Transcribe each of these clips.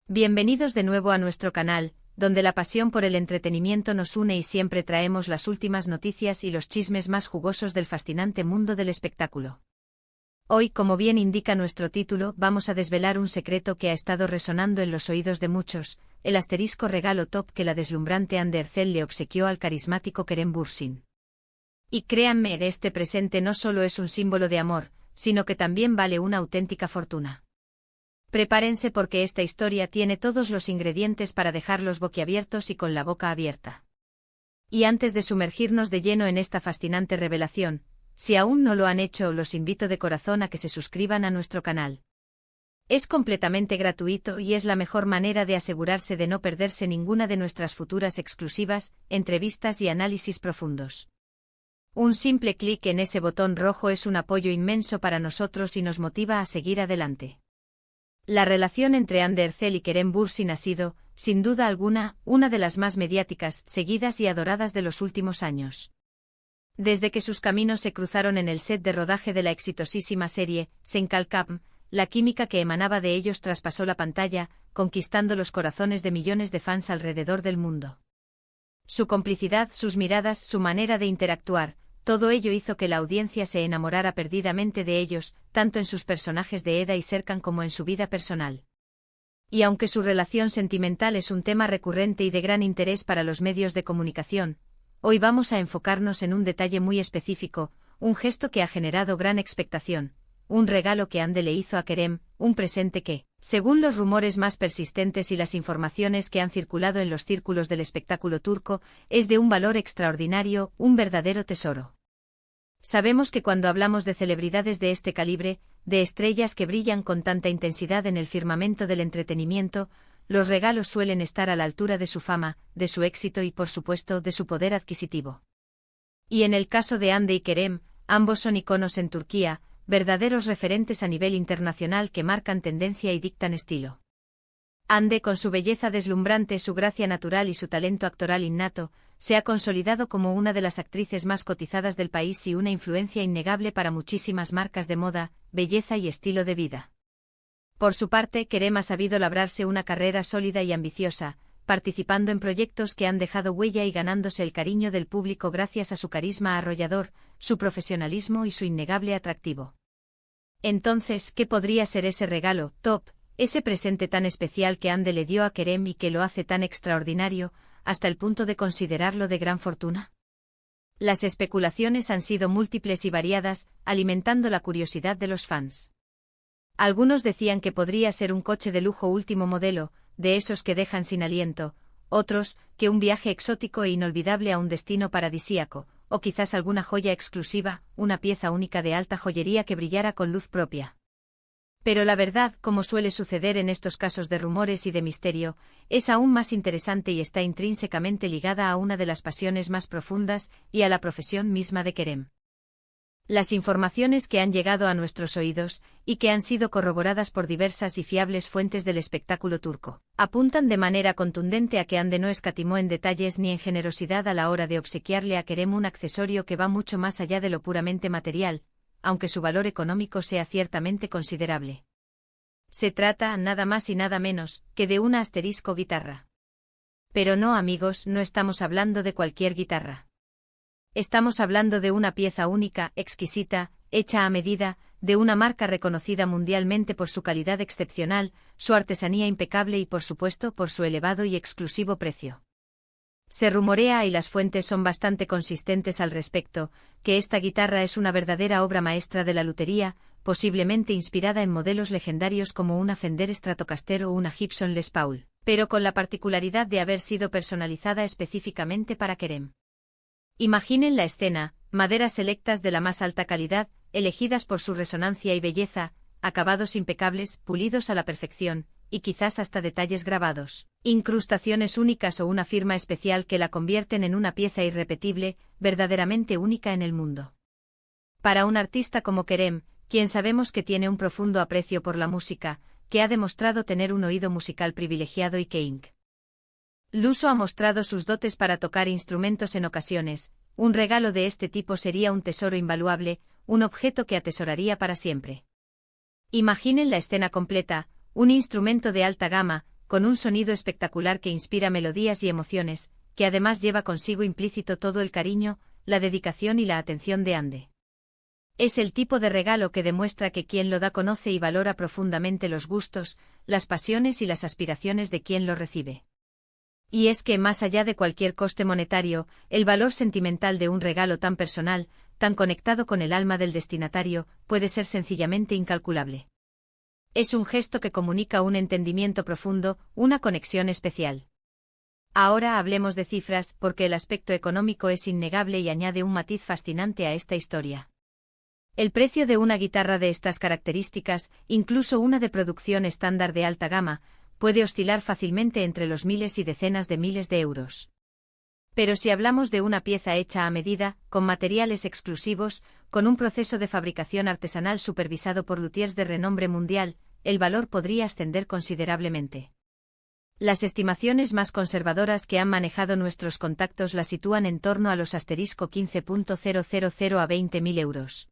Bienvenidos de nuevo a nuestro canal, donde la pasión por el entretenimiento nos une y siempre traemos las últimas noticias y los chismes más jugosos del fascinante mundo del espectáculo. Hoy, como bien indica nuestro título, vamos a desvelar un secreto que ha estado resonando en los oídos de muchos, el asterisco regalo top que la deslumbrante Anne Derzel le obsequió al carismático Kerem Bürsin. Y créanme, este presente no solo es un símbolo de amor, sino que también vale una auténtica fortuna. Prepárense porque esta historia tiene todos los ingredientes para dejarlos boquiabiertos y con la boca abierta. Y antes de sumergirnos de lleno en esta fascinante revelación, si aún no lo han hecho, los invito de corazón a que se suscriban a nuestro canal. Es completamente gratuito y es la mejor manera de asegurarse de no perderse ninguna de nuestras futuras exclusivas, entrevistas y análisis profundos. Un simple clic en ese botón rojo es un apoyo inmenso para nosotros y nos motiva a seguir adelante. La relación entre Anne Derzel y Kerem Bürsin ha sido, sin duda alguna, una de las más mediáticas, seguidas y adoradas de los últimos años. Desde que sus caminos se cruzaron en el set de rodaje de la exitosísima serie Senkalkam, la química que emanaba de ellos traspasó la pantalla, conquistando los corazones de millones de fans alrededor del mundo. Su complicidad, sus miradas, su manera de interactuar, todo ello hizo que la audiencia se enamorara perdidamente de ellos, tanto en sus personajes de Eda y Serkan como en su vida personal. Y aunque su relación sentimental es un tema recurrente y de gran interés para los medios de comunicación, hoy vamos a enfocarnos en un detalle muy específico, un gesto que ha generado gran expectación, un regalo que Hande le hizo a Kerem, un presente que, según los rumores más persistentes y las informaciones que han circulado en los círculos del espectáculo turco, es de un valor extraordinario, un verdadero tesoro. Sabemos que cuando hablamos de celebridades de este calibre, de estrellas que brillan con tanta intensidad en el firmamento del entretenimiento, los regalos suelen estar a la altura de su fama, de su éxito y, por supuesto, de su poder adquisitivo. Y en el caso de Hande y Kerem, ambos son iconos en Turquía, verdaderos referentes a nivel internacional que marcan tendencia y dictan estilo. Hande, con su belleza deslumbrante, su gracia natural y su talento actoral innato, se ha consolidado como una de las actrices más cotizadas del país y una influencia innegable para muchísimas marcas de moda, belleza y estilo de vida. Por su parte, Kerem ha sabido labrarse una carrera sólida y ambiciosa, participando en proyectos que han dejado huella y ganándose el cariño del público gracias a su carisma arrollador, su profesionalismo y su innegable atractivo. Entonces, ¿qué podría ser ese regalo top, ese presente tan especial que Hande le dio a Kerem y que lo hace tan extraordinario, hasta el punto de considerarlo de gran fortuna? Las especulaciones han sido múltiples y variadas, alimentando la curiosidad de los fans. Algunos decían que podría ser un coche de lujo último modelo, de esos que dejan sin aliento, otros, que un viaje exótico e inolvidable a un destino paradisíaco, o quizás alguna joya exclusiva, una pieza única de alta joyería que brillara con luz propia. Pero la verdad, como suele suceder en estos casos de rumores y de misterio, es aún más interesante y está intrínsecamente ligada a una de las pasiones más profundas y a la profesión misma de Kerem. Las informaciones que han llegado a nuestros oídos, y que han sido corroboradas por diversas y fiables fuentes del espectáculo turco, apuntan de manera contundente a que Hande no escatimó en detalles ni en generosidad a la hora de obsequiarle a Kerem un accesorio que va mucho más allá de lo puramente material, aunque su valor económico sea ciertamente considerable. Se trata, nada más y nada menos, que de una asterisco guitarra. Pero no, amigos, no estamos hablando de cualquier guitarra. Estamos hablando de una pieza única, exquisita, hecha a medida, de una marca reconocida mundialmente por su calidad excepcional, su artesanía impecable y, por supuesto, por su elevado y exclusivo precio. Se rumorea, y las fuentes son bastante consistentes al respecto, que esta guitarra es una verdadera obra maestra de la lutería, posiblemente inspirada en modelos legendarios como una Fender Stratocaster o una Gibson Les Paul, pero con la particularidad de haber sido personalizada específicamente para Kerem. Imaginen la escena, maderas selectas de la más alta calidad, elegidas por su resonancia y belleza, acabados impecables, pulidos a la perfección, y quizás hasta detalles grabados, incrustaciones únicas o una firma especial que la convierten en una pieza irrepetible, verdaderamente única en el mundo. Para un artista como Kerem, quien sabemos que tiene un profundo aprecio por la música, que ha demostrado tener un oído musical privilegiado y que incluso ha mostrado sus dotes para tocar instrumentos en ocasiones, un regalo de este tipo sería un tesoro invaluable, un objeto que atesoraría para siempre. Imaginen la escena completa, un instrumento de alta gama, con un sonido espectacular que inspira melodías y emociones, que además lleva consigo implícito todo el cariño, la dedicación y la atención de Ande. Es el tipo de regalo que demuestra que quien lo da conoce y valora profundamente los gustos, las pasiones y las aspiraciones de quien lo recibe. Y es que, más allá de cualquier coste monetario, el valor sentimental de un regalo tan personal, tan conectado con el alma del destinatario, puede ser sencillamente incalculable. Es un gesto que comunica un entendimiento profundo, una conexión especial. Ahora hablemos de cifras, porque el aspecto económico es innegable y añade un matiz fascinante a esta historia. El precio de una guitarra de estas características, incluso una de producción estándar de alta gama, puede oscilar fácilmente entre los miles y decenas de miles de euros. Pero si hablamos de una pieza hecha a medida, con materiales exclusivos, con un proceso de fabricación artesanal supervisado por luthiers de renombre mundial, el valor podría ascender considerablemente. Las estimaciones más conservadoras que han manejado nuestros contactos la sitúan en torno a los *15.000 a 20.000 euros.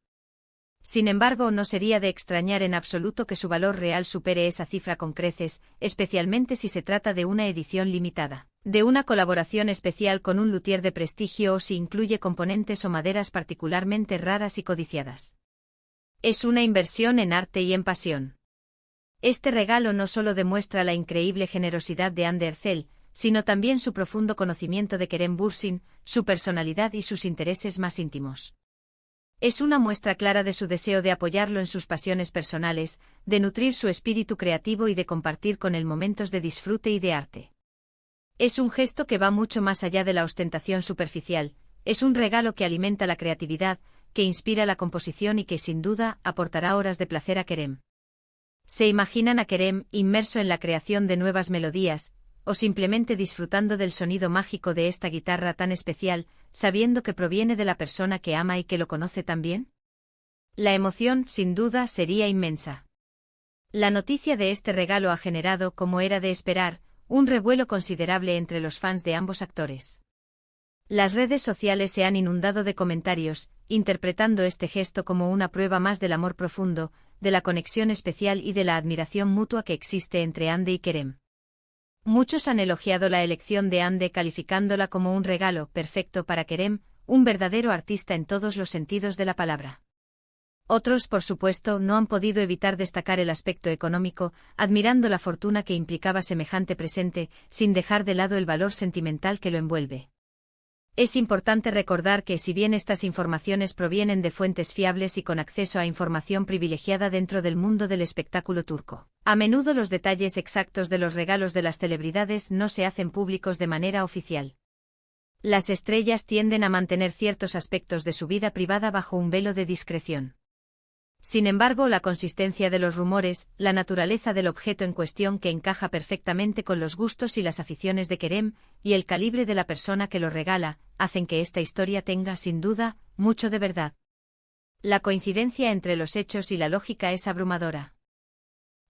Sin embargo, no sería de extrañar en absoluto que su valor real supere esa cifra con creces, especialmente si se trata de una edición limitada, de una colaboración especial con un luthier de prestigio o si incluye componentes o maderas particularmente raras y codiciadas. Es una inversión en arte y en pasión. Este regalo no solo demuestra la increíble generosidad de Ande Ercel, sino también su profundo conocimiento de Kerem Bürsin, su personalidad y sus intereses más íntimos. Es una muestra clara de su deseo de apoyarlo en sus pasiones personales, de nutrir su espíritu creativo y de compartir con él momentos de disfrute y de arte. Es un gesto que va mucho más allá de la ostentación superficial, es un regalo que alimenta la creatividad, que inspira la composición y que sin duda aportará horas de placer a Kerem. ¿Se imaginan a Kerem inmerso en la creación de nuevas melodías, o simplemente disfrutando del sonido mágico de esta guitarra tan especial, sabiendo que proviene de la persona que ama y que lo conoce tan bien? La emoción, sin duda, sería inmensa. La noticia de este regalo ha generado, como era de esperar, un revuelo considerable entre los fans de ambos actores. Las redes sociales se han inundado de comentarios, interpretando este gesto como una prueba más del amor profundo, de la conexión especial y de la admiración mutua que existe entre Ande y Kerem. Muchos han elogiado la elección de Ande calificándola como un regalo perfecto para Kerem, un verdadero artista en todos los sentidos de la palabra. Otros, por supuesto, no han podido evitar destacar el aspecto económico, admirando la fortuna que implicaba semejante presente, sin dejar de lado el valor sentimental que lo envuelve. Es importante recordar que si bien estas informaciones provienen de fuentes fiables y con acceso a información privilegiada dentro del mundo del espectáculo turco, a menudo los detalles exactos de los regalos de las celebridades no se hacen públicos de manera oficial. Las estrellas tienden a mantener ciertos aspectos de su vida privada bajo un velo de discreción. Sin embargo, la consistencia de los rumores, la naturaleza del objeto en cuestión que encaja perfectamente con los gustos y las aficiones de Kerem, y el calibre de la persona que lo regala, hacen que esta historia tenga, sin duda, mucho de verdad. La coincidencia entre los hechos y la lógica es abrumadora.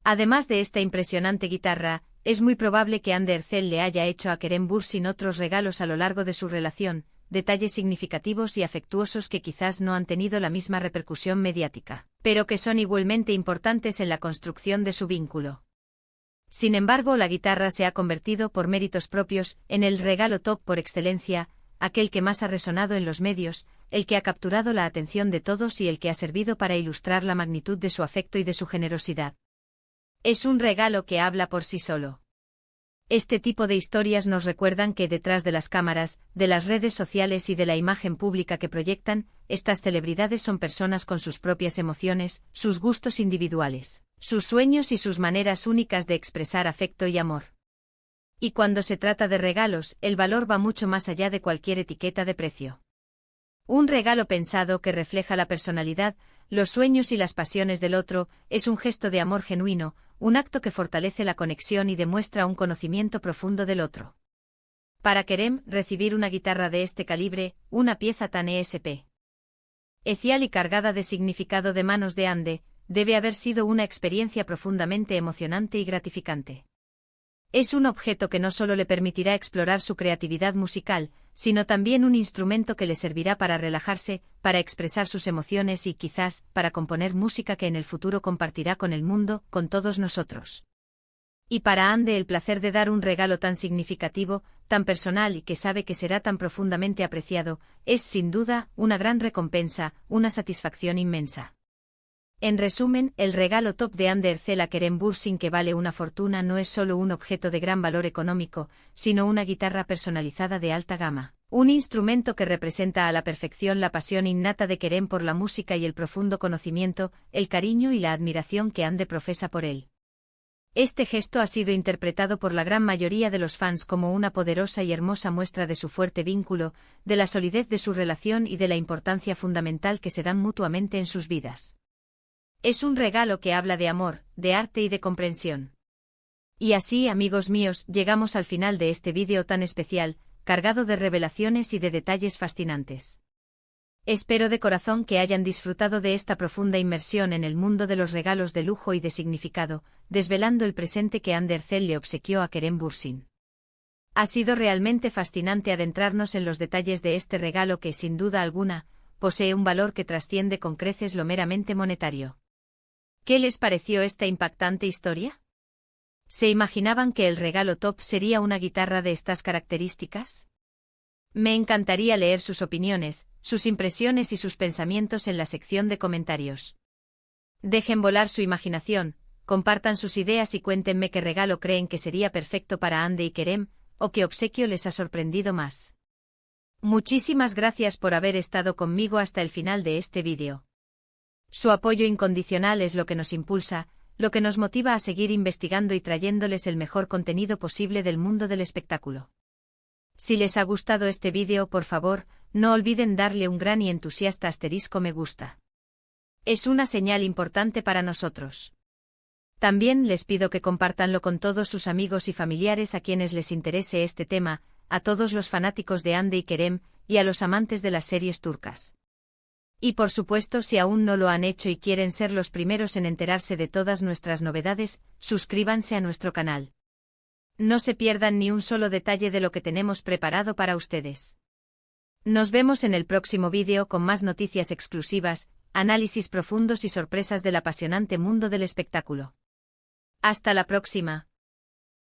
Además de esta impresionante guitarra, es muy probable que Ande Ercel le haya hecho a Kerem Bürsin otros regalos a lo largo de su relación, detalles significativos y afectuosos que quizás no han tenido la misma repercusión mediática, pero que son igualmente importantes en la construcción de su vínculo. Sin embargo, la guitarra se ha convertido, por méritos propios, en el regalo top por excelencia, aquel que más ha resonado en los medios, el que ha capturado la atención de todos y el que ha servido para ilustrar la magnitud de su afecto y de su generosidad. Es un regalo que habla por sí solo. Este tipo de historias nos recuerdan que detrás de las cámaras, de las redes sociales y de la imagen pública que proyectan, estas celebridades son personas con sus propias emociones, sus gustos individuales, sus sueños y sus maneras únicas de expresar afecto y amor. Y cuando se trata de regalos, el valor va mucho más allá de cualquier etiqueta de precio. Un regalo pensado que refleja la personalidad, los sueños y las pasiones del otro, es un gesto de amor genuino, un acto que fortalece la conexión y demuestra un conocimiento profundo del otro. Para Kerem, recibir una guitarra de este calibre, una pieza tan especial y cargada de significado de manos de Ande, debe haber sido una experiencia profundamente emocionante y gratificante. Es un objeto que no solo le permitirá explorar su creatividad musical, sino también un instrumento que le servirá para relajarse, para expresar sus emociones y quizás, para componer música que en el futuro compartirá con el mundo, con todos nosotros. Y para Ande el placer de dar un regalo tan significativo, tan personal y que sabe que será tan profundamente apreciado, es sin duda una gran recompensa, una satisfacción inmensa. En resumen, el regalo top de Ander Zela Kerem Bürsin, que vale una fortuna, no es solo un objeto de gran valor económico, sino una guitarra personalizada de alta gama. Un instrumento que representa a la perfección la pasión innata de Kerem por la música y el profundo conocimiento, el cariño y la admiración que Ande profesa por él. Este gesto ha sido interpretado por la gran mayoría de los fans como una poderosa y hermosa muestra de su fuerte vínculo, de la solidez de su relación y de la importancia fundamental que se dan mutuamente en sus vidas. Es un regalo que habla de amor, de arte y de comprensión. Y así, amigos míos, llegamos al final de este vídeo tan especial, cargado de revelaciones y de detalles fascinantes. Espero de corazón que hayan disfrutado de esta profunda inmersión en el mundo de los regalos de lujo y de significado, desvelando el presente que Ander Zel le obsequió a Kerem Bürsin. Ha sido realmente fascinante adentrarnos en los detalles de este regalo que, sin duda alguna, posee un valor que trasciende con creces lo meramente monetario. ¿Qué les pareció esta impactante historia? ¿Se imaginaban que el regalo top sería una guitarra de estas características? Me encantaría leer sus opiniones, sus impresiones y sus pensamientos en la sección de comentarios. Dejen volar su imaginación, compartan sus ideas y cuéntenme qué regalo creen que sería perfecto para Ande y Kerem, o qué obsequio les ha sorprendido más. Muchísimas gracias por haber estado conmigo hasta el final de este vídeo. Su apoyo incondicional es lo que nos impulsa, lo que nos motiva a seguir investigando y trayéndoles el mejor contenido posible del mundo del espectáculo. Si les ha gustado este vídeo, por favor, no olviden darle un gran y entusiasta asterisco me gusta. Es una señal importante para nosotros. También les pido que compartanlo con todos sus amigos y familiares a quienes les interese este tema, a todos los fanáticos de Ande y Kerem, y a los amantes de las series turcas. Y por supuesto, si aún no lo han hecho y quieren ser los primeros en enterarse de todas nuestras novedades, suscríbanse a nuestro canal. No se pierdan ni un solo detalle de lo que tenemos preparado para ustedes. Nos vemos en el próximo vídeo con más noticias exclusivas, análisis profundos y sorpresas del apasionante mundo del espectáculo. Hasta la próxima.